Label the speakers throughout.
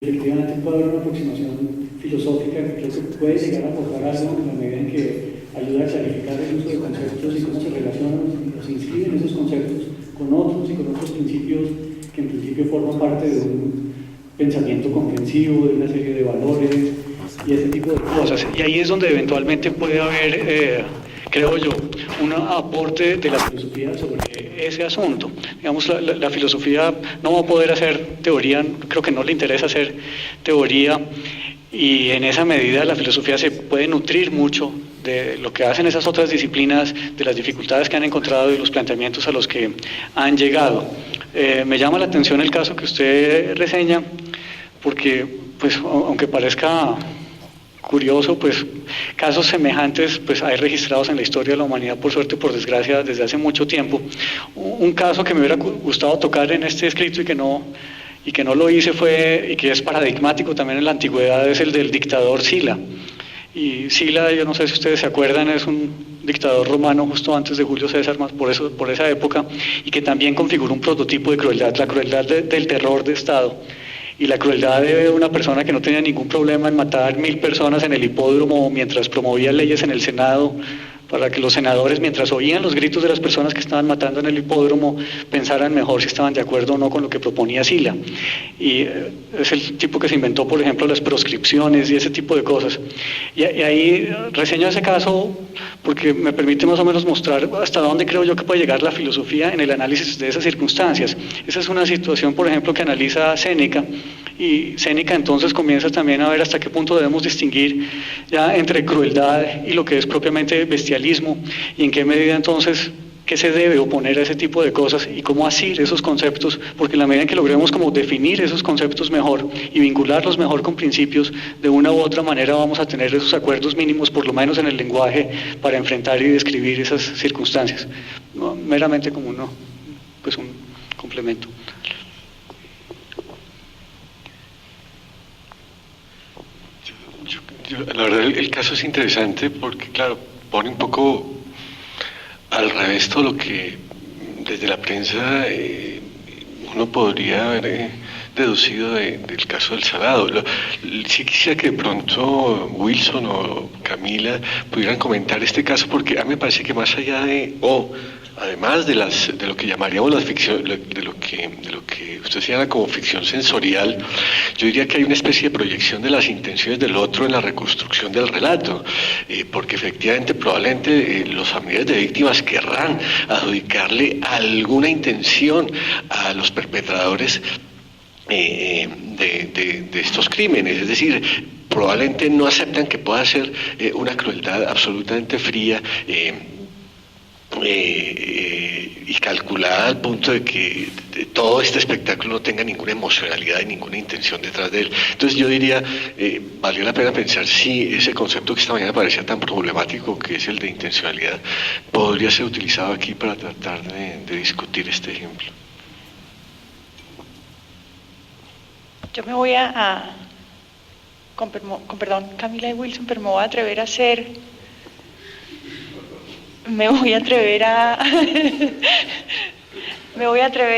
Speaker 1: Efectivamente puede haber una aproximación filosófica que creo que puede llegar a aportar algo en la medida en que ayuda a clarificar el uso de conceptos y cómo se relacionan o se inscriben esos conceptos con otros y con otros principios que en principio forman parte de un pensamiento comprensivo, de una serie de valores y ese tipo de cosas. Y ahí es donde eventualmente puede haber, creo yo, un aporte de la filosofía sobre ese asunto. Digamos, la filosofía no va a poder hacer teoría, creo que no le interesa hacer teoría, y en esa medida la filosofía se puede nutrir mucho de lo que hacen esas otras disciplinas, de las dificultades que han encontrado y los planteamientos a los que han llegado. Me llama la atención el caso que usted reseña, porque, pues, aunque parezca curioso, pues casos semejantes pues hay registrados en la historia de la humanidad, por suerte o por desgracia, desde hace mucho tiempo. Un caso que me hubiera gustado tocar en este escrito y que no lo hice fue, y que es paradigmático también en la antigüedad, es el del dictador Sila. Y Sila, yo no sé si ustedes se acuerdan, es un dictador romano justo antes de Julio César, más por esa época, y que también configuró un prototipo de crueldad, la crueldad del terror de Estado. Y la crueldad de una persona que no tenía ningún problema en matar 1000 personas en el hipódromo mientras promovía leyes en el Senado para que los senadores, mientras oían los gritos de las personas que estaban matando en el hipódromo, pensaran mejor si estaban de acuerdo o no con lo que proponía Sila. Y es el tipo que se inventó, por ejemplo, las proscripciones y ese tipo de cosas. Y ahí reseño ese caso porque me permite más o menos mostrar hasta dónde creo yo que puede llegar la filosofía en el análisis de esas circunstancias. Esa es una situación, por ejemplo, que analiza Séneca, y Séneca entonces comienza también a ver hasta qué punto debemos distinguir ya entre crueldad y lo que es propiamente bestialismo, y en qué medida entonces qué se debe oponer a ese tipo de cosas y cómo asir esos conceptos, porque en la medida en que logremos como definir esos conceptos mejor y vincularlos mejor con principios, de una u otra manera vamos a tener esos acuerdos mínimos, por lo menos en el lenguaje, para enfrentar y describir esas circunstancias. No, meramente como pues un complemento.
Speaker 2: La verdad, el caso es interesante porque, claro, pone un poco al revés todo lo que desde la prensa uno podría haber deducido del caso del Salado. Sí quisiera que de pronto Wilson o Camila pudieran comentar este caso, porque a mí me parece que más allá además de lo que llamaríamos la ficción, de lo que usted señala como ficción sensorial, yo diría que hay una especie de proyección de las intenciones del otro en la reconstrucción del relato, porque efectivamente probablemente los familiares de víctimas querrán adjudicarle alguna intención a los perpetradores de estos crímenes, es decir, probablemente no aceptan que pueda ser una crueldad absolutamente fría y calculada al punto de que todo este espectáculo no tenga ninguna emocionalidad y ninguna intención detrás de él. Entonces yo diría, valió la pena pensar si ese concepto que esta mañana parecía tan problemático, que es el de intencionalidad, podría ser utilizado aquí para tratar de discutir este ejemplo.
Speaker 3: Yo me voy con perdón, Camila y Wilson, pero me voy a atrever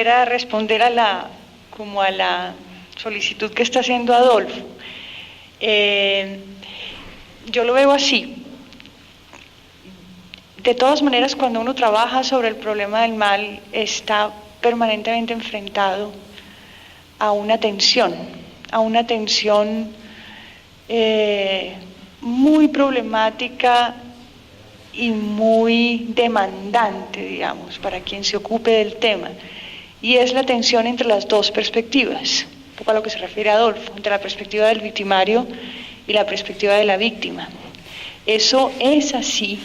Speaker 3: a responder a la solicitud que está haciendo Adolfo. Yo lo veo así. De todas maneras, cuando uno trabaja sobre el problema del mal, está permanentemente enfrentado a una tensión muy problemática y muy demandante, digamos, para quien se ocupe del tema, y es la tensión entre las dos perspectivas, un poco a lo que se refiere Adolfo, entre la perspectiva del victimario y la perspectiva de la víctima. Eso es así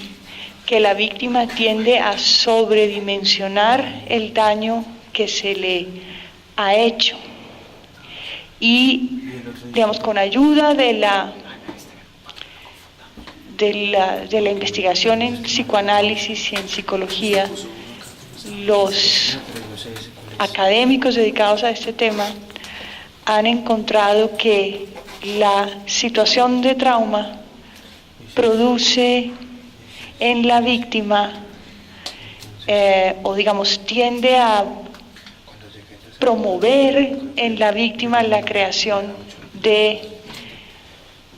Speaker 3: que la víctima tiende a sobredimensionar el daño que se le ha hecho, y, digamos, con ayuda de la investigación en psicoanálisis y en psicología, los académicos dedicados a este tema han encontrado que la situación de trauma produce en la víctima, o digamos, tiende a promover en la víctima la creación de,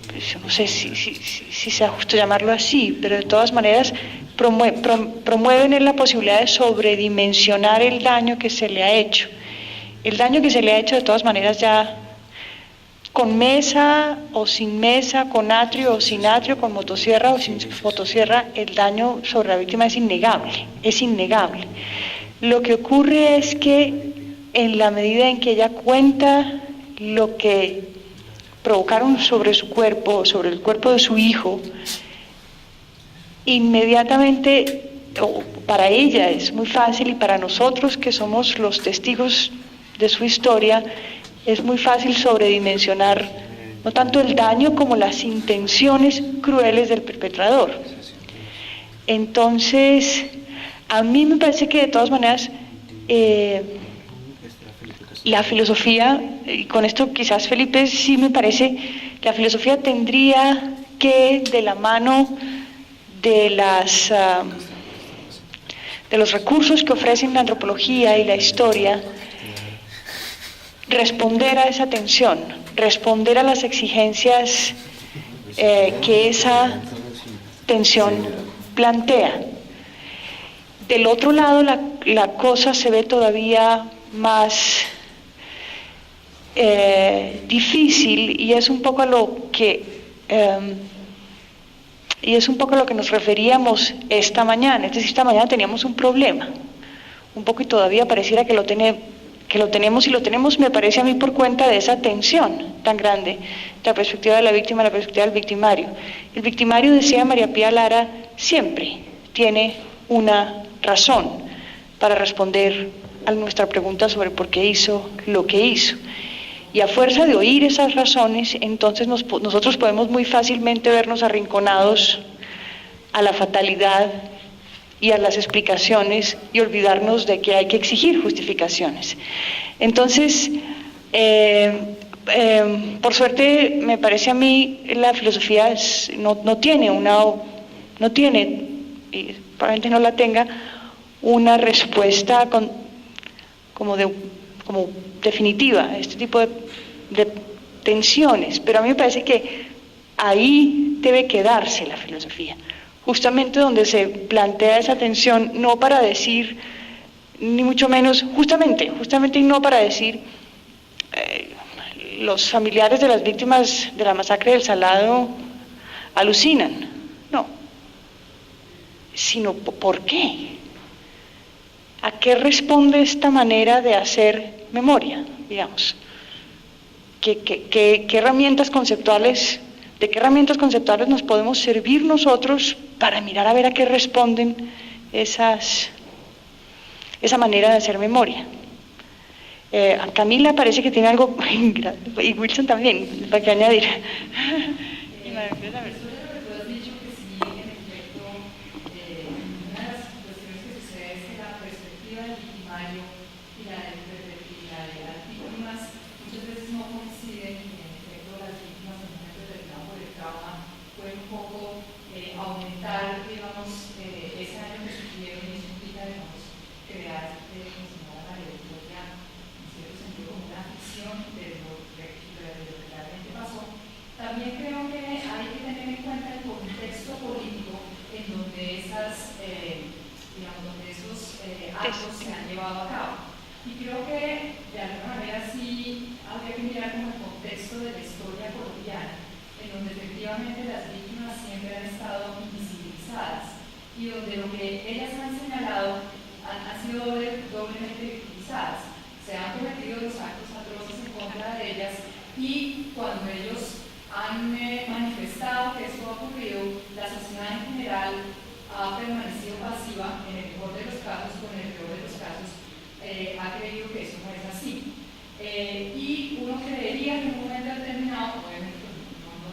Speaker 3: pues, yo no sé si sea justo llamarlo así, pero de todas maneras promueven la posibilidad de sobredimensionar el daño que se le ha hecho. El daño que se le ha hecho de todas maneras ya, con mesa o sin mesa, con atrio o sin atrio, con motosierra o sin motosierra, el daño sobre la víctima es innegable, es innegable. Lo que ocurre es que en la medida en que ella cuenta lo que provocaron sobre su cuerpo, sobre el cuerpo de su hijo, inmediatamente, para ella es muy fácil, y para nosotros que somos los testigos de su historia, es muy fácil sobredimensionar no tanto el daño como las intenciones crueles del perpetrador. Entonces, a mí me parece que de todas maneras la filosofía, y con esto quizás Felipe sí me parece, la filosofía tendría que, de la mano de los recursos que ofrecen la antropología y la historia, responder a esa tensión, responder a las exigencias que esa tensión plantea. Del otro lado, la cosa se ve todavía más difícil, y es un poco a lo que nos referíamos esta mañana. Es decir, esta mañana teníamos un problema, un poco, y todavía pareciera que lo tenemos, y lo tenemos, me parece a mí, por cuenta de esa tensión tan grande, de la perspectiva de la víctima, la perspectiva del victimario. El victimario, decía María Pía Lara, siempre tiene una razón para responder a nuestra pregunta sobre por qué hizo lo que hizo. Y a fuerza de oír esas razones, entonces nosotros podemos muy fácilmente vernos arrinconados a la fatalidad y a las explicaciones, y olvidarnos de que hay que exigir justificaciones. Entonces, por suerte, me parece a mí, la filosofía no tiene, y probablemente no la tenga, una respuesta como definitiva a este tipo de tensiones, pero a mí me parece que ahí debe quedarse la filosofía, justamente donde se plantea esa tensión, no para decir, ni mucho menos, justamente y no para decir, los familiares de las víctimas de la masacre del Salado alucinan, no, sino ¿por qué? ¿A qué responde esta manera de hacer memoria, digamos? ¿Qué herramientas conceptuales, de qué herramientas conceptuales nos podemos servir nosotros para mirar a ver a qué responden esa manera de hacer memoria? A Camila parece que tiene algo, y Wilson también, para que añadir.
Speaker 4: También creo que hay que tener en cuenta el contexto político en donde esos actos se han llevado a cabo. Y creo que de alguna manera sí habría que mirar como el contexto de la historia colombiana, en donde efectivamente las víctimas siempre han estado invisibilizadas y donde lo que ellas han señalado han sido doblemente victimizadas. Se han cometido los actos atroces en contra de ellas, y cuando ellos han manifestado que esto ha ocurrido, la sociedad en general ha permanecido pasiva, en el mejor de los casos, con el peor de los casos, ha creído que eso no es así. Y uno creería que en un momento determinado, obviamente no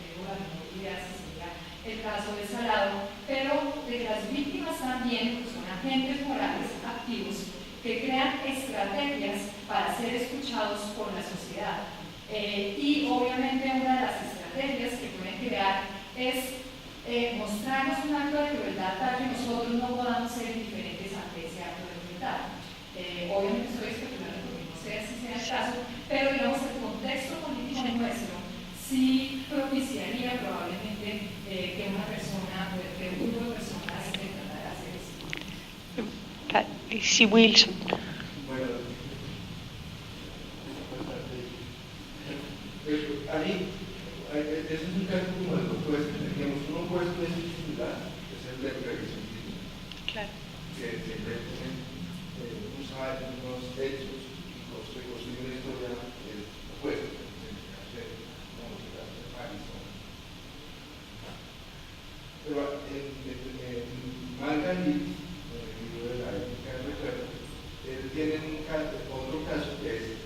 Speaker 4: tengo la menor idea si sería el caso de Salado, pero de las víctimas también, pues, son agentes morales activos que crean estrategias para ser escuchados por la sociedad. Y obviamente una de las estrategias que pueden crear es mostrarnos un acto de crueldad tal que nosotros no podamos ser indiferentes ante ese acto de crueldad. Obviamente estoy especulando porque no sé si sea el caso, pero digamos el contexto político en
Speaker 3: Sí, Wilson.
Speaker 5: Bueno, ahí, ese es un caso como de los jueces, digamos, un opuesto es similar, es el de revisión crítica.
Speaker 3: Claro.
Speaker 5: Que siempre tienen unos hechos y construir una historia opuesta, en el caso de París. Pero en Margarit, en el libro de la ética del recuerdo, tienen otro caso que es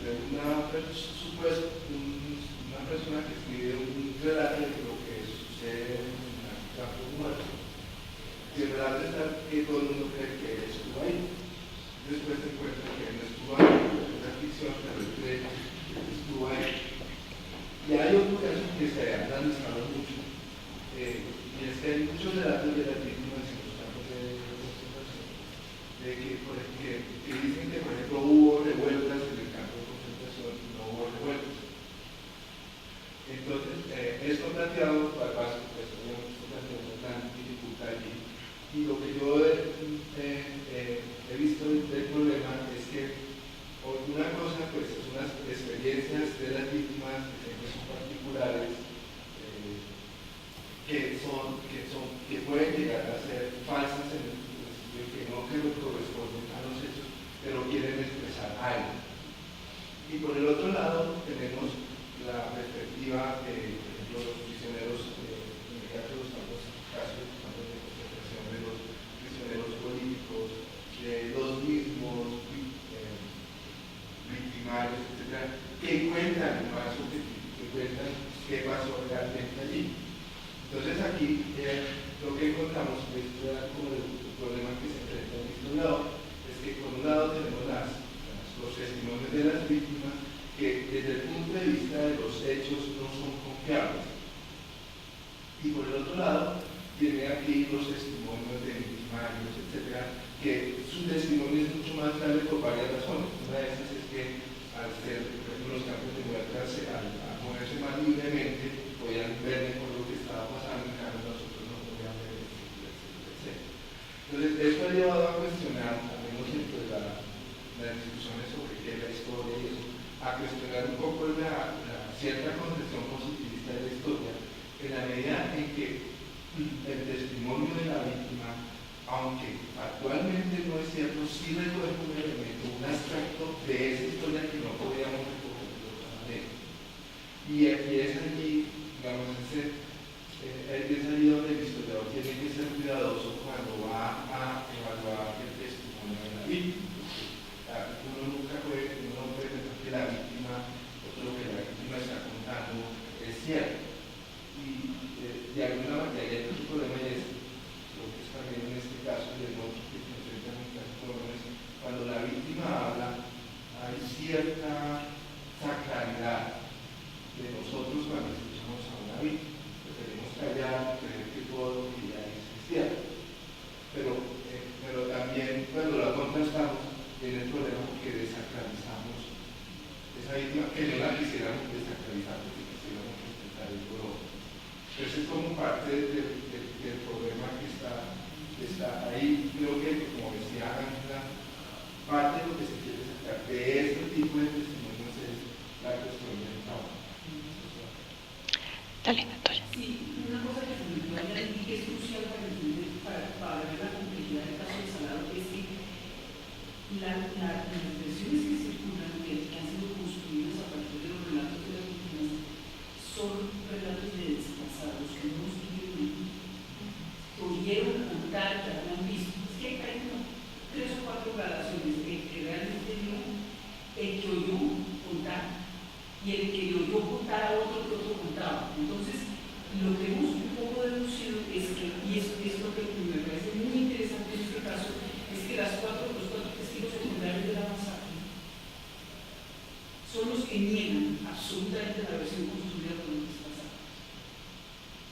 Speaker 5: de una persona que escribe un relato de lo que sucede en un campo muerto. Y el relato está que todo el mundo cree que él estuvo ahí. Después se encuentra que él no estuvo ahí, es una ficción, pero él cree que estuvo ahí. Y hay otro caso que se ha analizado mucho, y es que hay muchos relatos de las víctimas en los campos de concentración, de que dicen que, por ejemplo, hubo revueltas en el campo de concentración y no hubo revueltas. Entonces, esto planteado, pues, obviamente, esto plantea una gran dificultad allí. Y lo que yo he visto del problema es que una cosa, pues, son las experiencias de las víctimas, que son particulares, que pueden llegar a ser falsas en el sentido que no corresponden a los hechos, pero quieren expresar algo. Y por el otro lado tenemos la perspectiva de los prisioneros, en el caso de los campos de concentración, de los prisioneros políticos, de los mismos victimarios, etc., que cuentan qué pasó realmente allí. Entonces aquí lo que encontramos, que es como el problema que se enfrenta el historiador, es que por un lado tenemos los testimonios de las víctimas que desde el punto de vista de los hechos no son confiables. Y por el otro lado, tiene aquí los testimonios de victimarios, etcétera, que su testimonio es mucho más grave por varias razones. Una de esas es que al ser, por ejemplo, los campos de muerte, al moverse más libremente, podían ver mejor lo que estaba pasando, en cambio nosotros no podíamos ver, etcétera, etcétera. Entonces, esto ha llevado a cuestionar, al menos dentro de las discusiones sobre qué es la historia y eso, a cuestionar un poco la cierta concepción positivista de la historia, en la medida en que el testimonio de la víctima, aunque actualmente no es cierto, sí recoge un elemento, un aspecto de esa historia que no podíamos recoger de otra manera. Y es allí, digamos, es allí donde el historiador tiene que ser cuidadoso cuando va a evaluar el testimonio de la víctima. Uno no puede pensar que la víctima, o lo que la víctima está contando es cierto. Y de alguna manera hay otro problema, y es lo que es también en este caso y en otros que se enfrentan en casos jóvenes, cuando la víctima habla, hay cierta sacralidad de nosotros cuando escuchamos a una víctima. Preferimos callar, creer que todo lo que ella dice es cierto. Pero también cuando la contrastamos, tiene el problema porque desacralizamos esa víctima, que no la quisiéramos desacralizar, porque quisiéramos respetar el dolor. Ese es como parte del problema que está ahí. Creo que, como decía Ángela, parte de lo que se quiere sacar de este tipo de testimonios es la cuestión del trabajo.
Speaker 3: Dale, Natalia.
Speaker 6: Sí, una cosa que se me olvidó añadir y que es crucial para ver la complejidad del caso de Salado es que las versiones que circulan, que han sido construidas a partir de los relatos de las víctimas, son relatos de desplazados que no estuvieron, que oyeron contar, que habían visto. Es que hay como 3 o 4 gradaciones, que realmente vio, el que oyó contar y el que le oyó contar a otro que otro contaba. Entonces, lo que hemos un poco deducido es que, y eso es lo que me parece muy interesante en este caso, es que los 4 testigos secundarios de la masacre son los que niegan absolutamente la versión construida por los desplazados.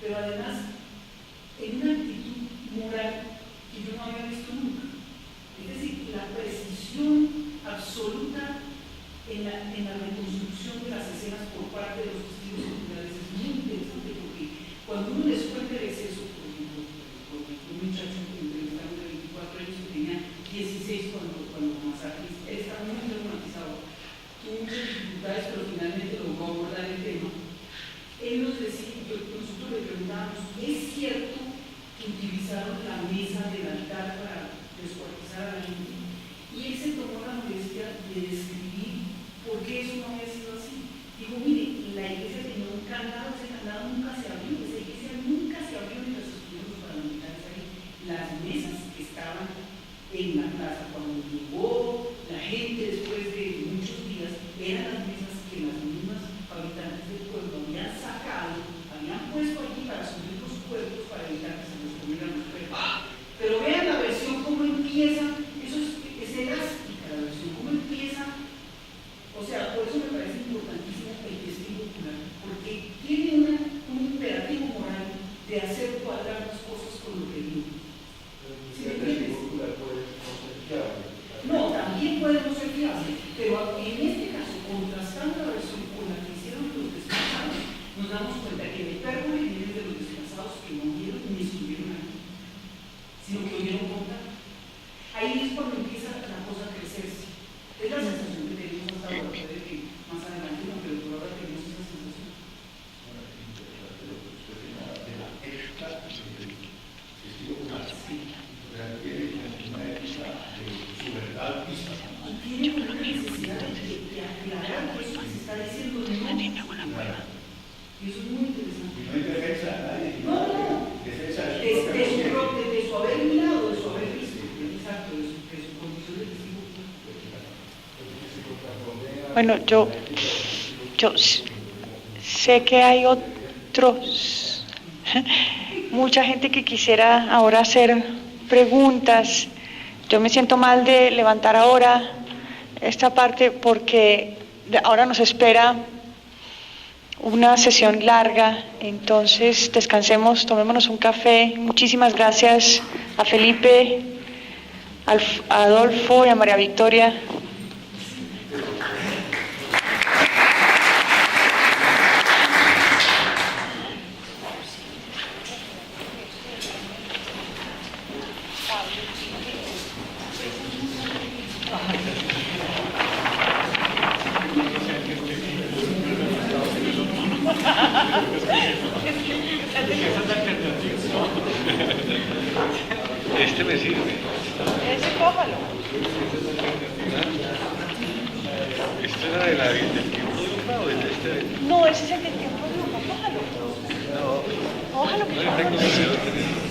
Speaker 6: Pero además, en una actitud moral que yo no había visto nunca. Es decir, la precisión absoluta en la reconstrucción de las escenas por parte de los testigos secundarios es muy interesante, porque cuando uno les cuenta el exceso, por ejemplo, un muchacho que entrevistaron de 24 años que tenía 16 preguntábamos, ¿es cierto que utilizaron la mesa del altar para descuartizar a la gente? Y él se tomó la molestia de describir por qué eso no había sido así. Dijo, mire, la iglesia tenía un candado, ese candado nunca se abrió, esa iglesia nunca se abrió mientras estuvieron los paramilitares ahí. Las mesas que estaban en la plaza cuando llegó la gente después de muchos días eran las mesas que las mismas habitantes del pueblo habían sacado, habían puesto allí para subir los cuerpos para evitar que se los comieran los perros. Pero vean la versión cómo empieza, eso es elástica la versión, cómo empieza. O sea, por eso me parece importantísimo el testigo ocular, porque tiene un imperativo moral de hacer cuadrar las cosas con lo que vive. ¿Sí me entiendes? No, también puede no ser fiable, pero en este caso, contrastando la versión con la que hicieron los desplazados, nos damos cuenta que en el pérgamo y de los desplazados que no vieron ni estuvieron ahí, sino que oyeron contar. Ahí es cuando empieza la cosa a crecerse. Es la sensación que tenemos hasta ahora, puede que más adelante no, pero por ahora tenemos esa sensación. Tiene una necesidad de aclarar eso que se está diciendo no. Y eso es muy interesante.
Speaker 5: No hay defensa a nadie.
Speaker 6: No, no.
Speaker 5: Defensa
Speaker 6: de su haber mirado, de su haber visto. Exacto, de su condición de testigo.
Speaker 3: Bueno, yo sé que hay otros, mucha gente que quisiera ahora hacer preguntas. Yo me siento mal de levantar ahora esta parte porque ahora nos espera una sesión larga, entonces descansemos, tomémonos un café. Muchísimas gracias a Felipe, a Adolfo y a María Victoria.
Speaker 2: Este me sirve.
Speaker 3: Ese cójalo.
Speaker 2: ¿Este era del tiempo de Luma o de este?
Speaker 3: No, ese es el del tiempo de Luma, cójalo.
Speaker 2: No.
Speaker 3: Cójalo, que
Speaker 2: No, yo tengo deseo de tener.